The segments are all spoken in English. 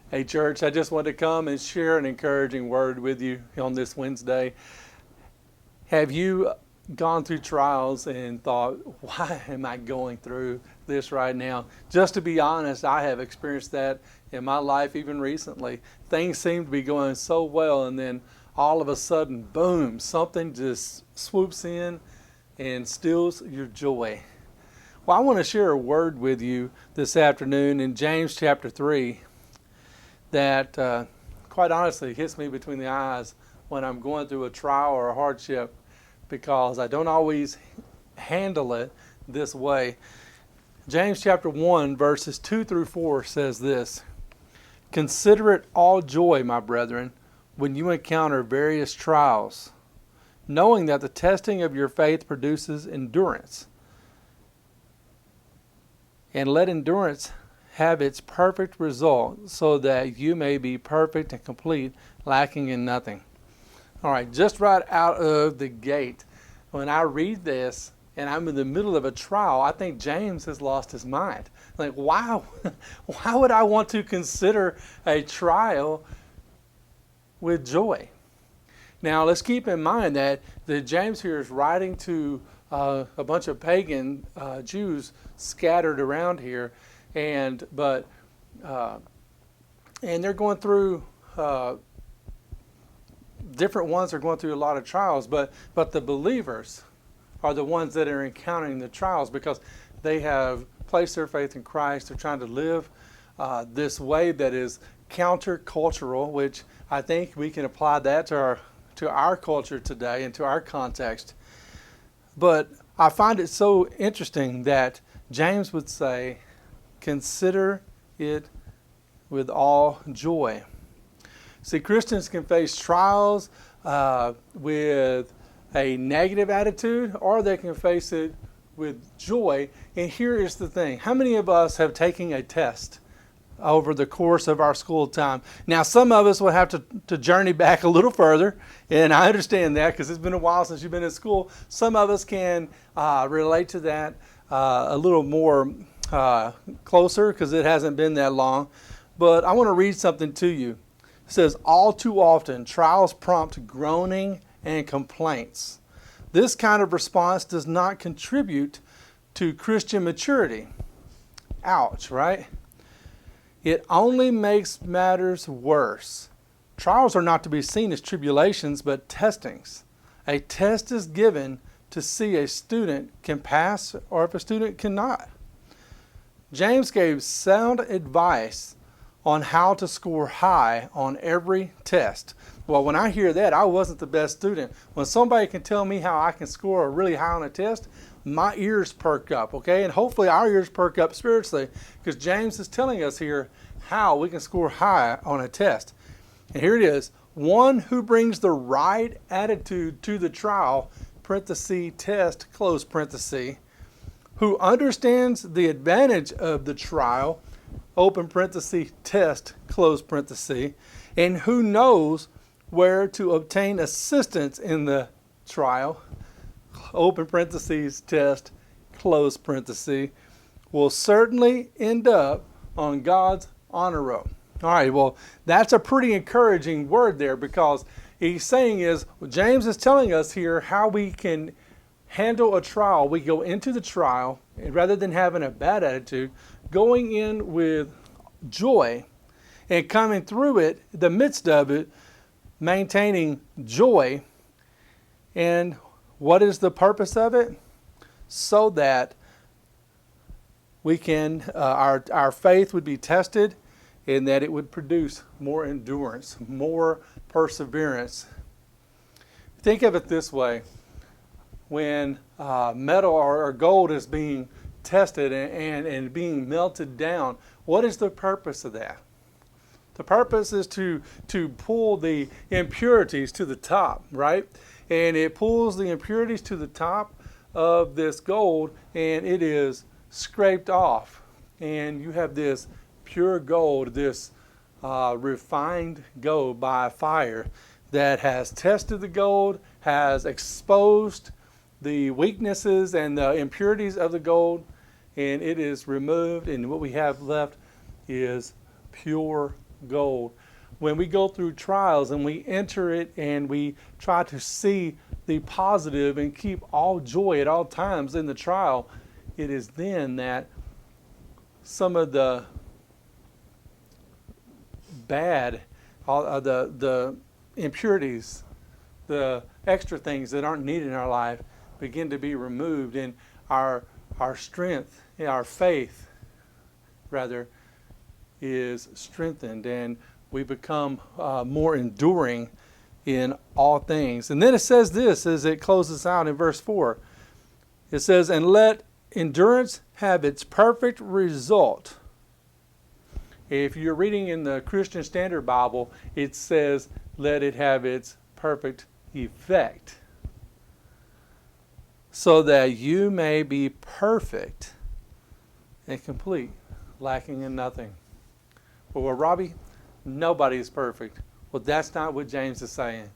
Hey, church, I just wanted to come and share an encouraging word with you on this Wednesday. Have you gone through trials and thought, why am I going through this right now? Just to be honest, I have experienced that in my life even recently. Things seem to be going so well, and then all of a sudden, boom, something just swoops in and steals your joy. Well, I want to share a word with you this afternoon in James chapter 3 that quite honestly hits me between the eyes when I'm going through a trial or a hardship because I don't always handle it this way. James chapter 1 verses 2 through 4 says this: "Consider it all joy, my brethren, when you encounter various trials, knowing that the testing of your faith produces endurance. And let endurance have its perfect result, so that you may be perfect and complete, lacking in nothing." All right, just right out of the gate, when I read this and I'm in the middle of a trial, I think James has lost his mind. Like, wow, why would I want to consider a trial with joy? Now, let's keep in mind that James here is writing to a bunch of pagan Jews scattered around here, and they're going through different ones are going through a lot of trials, but the believers are the ones that are encountering the trials because they have placed their faith in Christ. They're trying to live this way that is countercultural, which I think we can apply that to our culture today and to our context. But I find it so interesting that James would say, consider it with all joy. See, Christians can face trials with a negative attitude, or they can face it with joy. And here is the thing. How many of us have taken a test over the course of our school time? Now, some of us will have to journey back a little further, and I understand that because it's been a while since you've been in school. Some of us can relate to that a little more closer because it hasn't been that long. But I want to read something to you. It says, "All too often, trials prompt groaning and complaints. This kind of response does not contribute to Christian maturity." Ouch, right? "It only makes matters worse. Trials are not to be seen as tribulations, but testings. A test is given to see a student can pass or if a student cannot." James gave sound advice on how to score high on every test. Well, when I hear that, I wasn't the best student. When somebody can tell me how I can score really high on a test, my ears perk up, okay? And hopefully our ears perk up spiritually, because James is telling us here how we can score high on a test. And here it is: "One who brings the right attitude to the trial, parenthesis, test, close parenthesis, who understands the advantage of the trial, open parenthesis, test, close parenthesis, and who knows where to obtain assistance in the trial, open parenthesis, test, close parenthesis, will certainly end up on God's honor roll." All right, well, that's a pretty encouraging word there, because he's saying James is telling us here how we can handle a trial. We go into the trial, and rather than having a bad attitude, going in with joy and coming through it, the midst of it, maintaining joy. And what is the purpose of it? So that we can, our faith would be tested, and that it would produce more endurance, more perseverance. Think of it this way. When metal or gold is being tested and being melted down, what is the purpose of that? The purpose is to pull the impurities to the top, right? And it pulls the impurities to the top of this gold, and it is scraped off. And you have this pure gold, this refined gold by fire that has tested the gold, has exposed the weaknesses and the impurities of the gold, and it is removed, and what we have left is pure gold. When we go through trials and we enter it and we try to see the positive and keep all joy at all times in the trial, it is then that some of the bad, the impurities, the extra things that aren't needed in our life begin to be removed, and our strength, our faith, rather, is strengthened, and we become more enduring in all things. And then it says this as it closes out in verse 4. It says, and let endurance have its perfect result. If you're reading in the Christian Standard Bible, it says, let it have its perfect effect, so that you may be perfect and complete, lacking in nothing. Well, Robbie, nobody is perfect. Well, that's not what James is saying.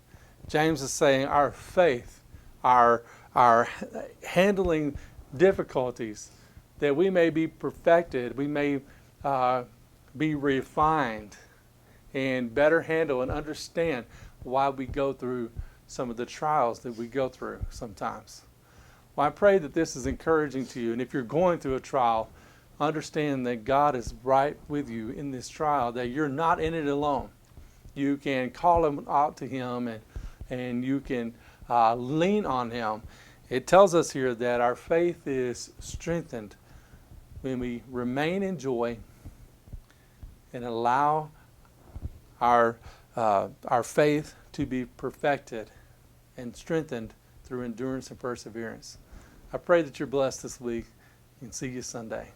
James is saying our faith, our handling difficulties, that we may be perfected, we may be refined, and better handle and understand why we go through some of the trials that we go through sometimes. Well, I pray that this is encouraging to you, and if you're going through a trial, understand that God is right with you in this trial, that you're not in it alone. You can call him out to him, and you can lean on him. It tells us here that our faith is strengthened when we remain in joy and allow our faith to be perfected and strengthened through endurance and perseverance. I pray that you're blessed this week, and see you Sunday.